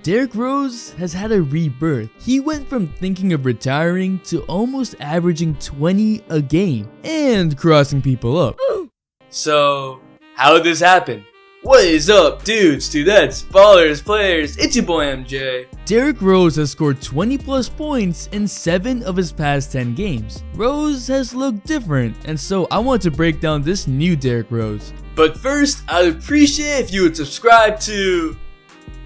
Derrick Rose has had a rebirth. He went from thinking of retiring to almost averaging 20 a game and crossing people up. So, how did this happen? What is up, dudes, dudettes, ballers, players? It's your boy MJ. Derrick Rose has scored 20 plus points in 7 of his past 10 games. Rose has looked different, and so I want to break down this new Derrick Rose. But first, I'd appreciate if you would subscribe to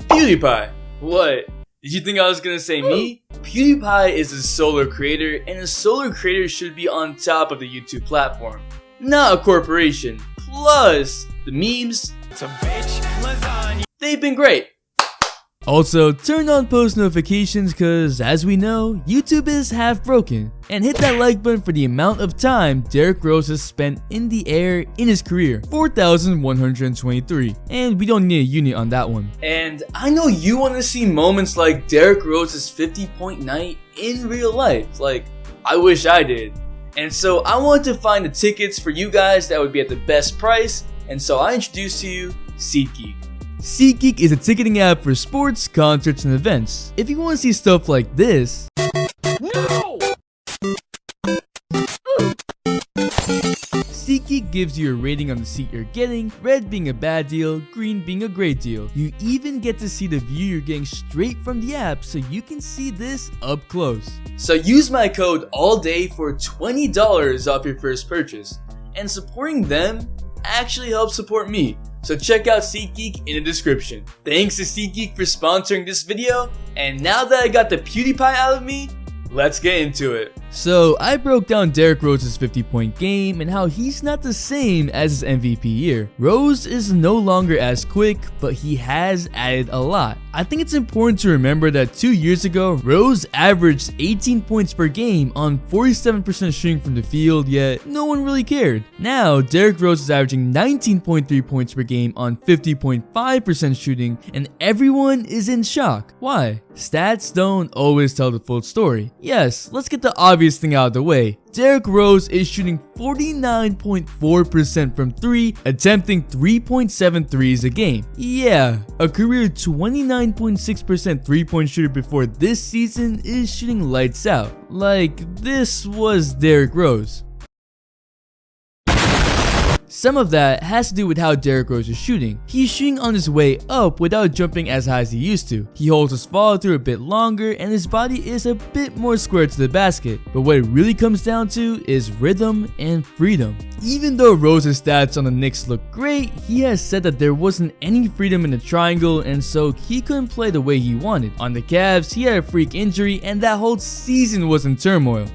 PewDiePie. What? Did you think I was gonna say me? PewDiePie is a solo creator, and a solo creator should be on top of the YouTube platform, not a corporation. Plus, the memes, they've been great. Also, turn on post notifications cause, as we know, YouTube is half broken. And hit that like button for the amount of time Derrick Rose has spent in the air in his career, 4,123. And we don't need a unit on that one. And I know you want to see moments like Derrick Rose's 50-point night in real life. Like, I wish I did. And so I wanted to find the tickets for you guys that would be at the best price. And so I introduced to you SeatGeek. SeatGeek is a ticketing app for sports, concerts, and events. If you want to see stuff like this, no! SeatGeek gives you a rating on the seat you're getting, red being a bad deal, green being a great deal. You even get to see the view you're getting straight from the app so you can see this up close. So use my code ALLDAY for $20 off your first purchase. And supporting them actually helps support me. So check out SeatGeek in the description. Thanks to SeatGeek for sponsoring this video. And now that I got the PewDiePie out of me, let's get into it. So I broke down Derrick Rose's 50-point game and how he's not the same as his MVP year. Rose is no longer as quick, but he has added a lot. I think it's important to remember that 2 years ago, Rose averaged 18 points per game on 47% shooting from the field, yet no one really cared. Now, Derrick Rose is averaging 19.3 points per game on 50.5% shooting, and everyone is in shock. Why? Stats don't always tell the full story. Yes, let's get the obvious thing out of the way. Derrick Rose is shooting 49.4% from 3, attempting 3.7 threes a game. Yeah, a career 29.6% 3-point shooter before this season is shooting lights out. Like, this was Derrick Rose. Some of that has to do with how Derrick Rose is shooting. He's shooting on his way up without jumping as high as he used to. He holds his follow through a bit longer and his body is a bit more square to the basket. But what it really comes down to is rhythm and freedom. Even though Rose's stats on the Knicks look great, he has said that there wasn't any freedom in the triangle and so he couldn't play the way he wanted. On the Cavs, he had a freak injury and that whole season was in turmoil.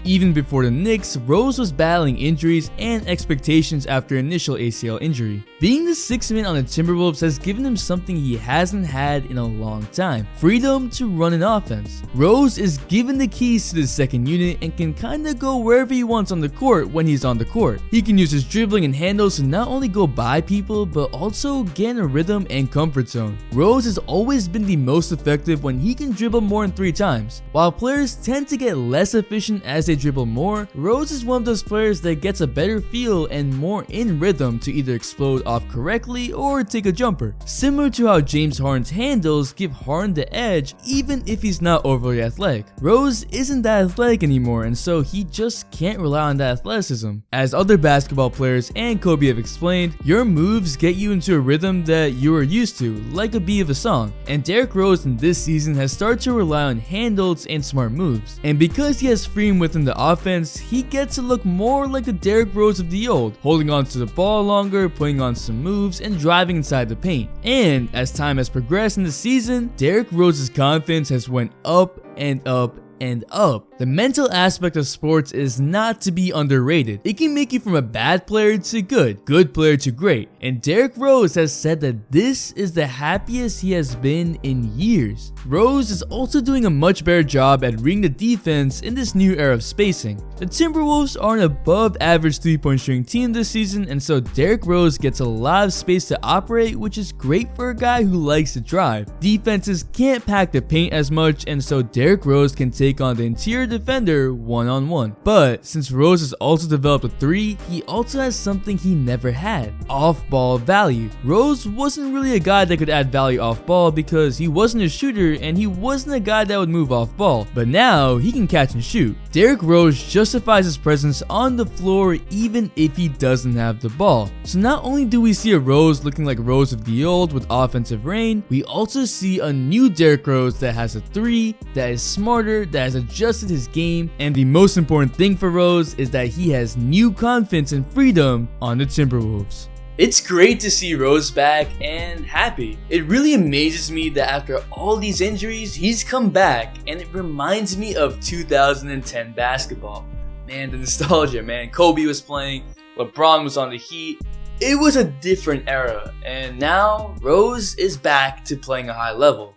Even before the Knicks, Rose was battling injuries and expectations after initial ACL injury. Being the 6th man on the Timberwolves has given him something he hasn't had in a long time: freedom to run an offense. Rose is given the keys to the second unit and can kinda go wherever he wants on the court when he's on the court. He can use his dribbling and handles to not only go by people, but also get in a rhythm and comfort zone. Rose has always been the most effective when he can dribble more than 3 times. While players tend to get less efficient as they dribble more, Rose is one of those players that gets a better feel and more in rhythm to either explode off correctly or take a jumper. Similar to how James Harden's handles give Harden the edge even if he's not overly athletic. Rose isn't that athletic anymore and so he just can't rely on that athleticism. As other basketball players and Kobe have explained, your moves get you into a rhythm that you are used to, like a beat of a song. And Derrick Rose in this season has started to rely on handles and smart moves. And because he has freedom within the offense, he gets to look more like the Derrick Rose of the old, holding on to the ball longer, putting on some moves, and driving inside the paint. And as time has progressed in the season, Derrick Rose's confidence has went up and up and up. The mental aspect of sports is not to be underrated. It can make you from a bad player to good player to great. And Derrick Rose has said that this is the happiest he has been in years. Rose is also doing a much better job at reading the defense in this new era of spacing. The Timberwolves are an above average 3-point shooting team this season, and so Derrick Rose gets a lot of space to operate, which is great for a guy who likes to drive. Defenses can't pack the paint as much, and so Derrick Rose can take on the interior defender one-on-one. But since Rose has also developed a 3, he also has something he never had: off-ball value. Rose wasn't really a guy that could add value off-ball because he wasn't a shooter and he wasn't a guy that would move off-ball, but now he can catch and shoot. Derrick Rose justifies his presence on the floor even if he doesn't have the ball. So not only do we see a Rose looking like Rose of the old with offensive reign, we also see a new Derrick Rose that has a 3, that is smarter, that has adjusted his game, and the most important thing for Rose is that he has new confidence and freedom on the Timberwolves. It's great to see Rose back and happy. It really amazes me that after all these injuries, he's come back, and it reminds me of 2010 basketball. Man, the nostalgia, man. Kobe was playing, LeBron was on the Heat. It was a different era, and now Rose is back to playing a high level.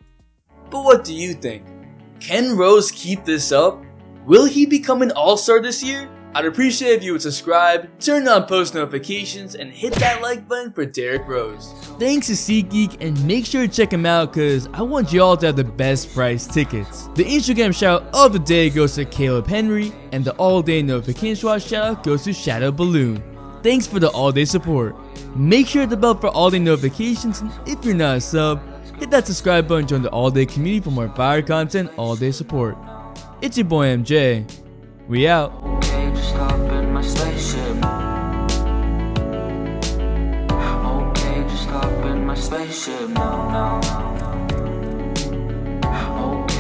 But what do you think? Can Rose keep this up? Will he become an all-star this year? I'd appreciate if you would subscribe, turn on post notifications, and hit that like button for Derrick Rose. Thanks to SeatGeek, and make sure to check him out cause I want y'all to have the best price tickets. The Instagram shout of the day goes to Caleb Henry, and the all day notification swat shout out goes to Shadow Balloon. Thanks for the all day support. Make sure to hit the bell for all day notifications, and if you're not a sub, hit that subscribe button, join the all day community for more fire content, all day support. It's your boy MJ. We out. Stop in my spaceship. Okay, just stop in my spaceship. No, no, no.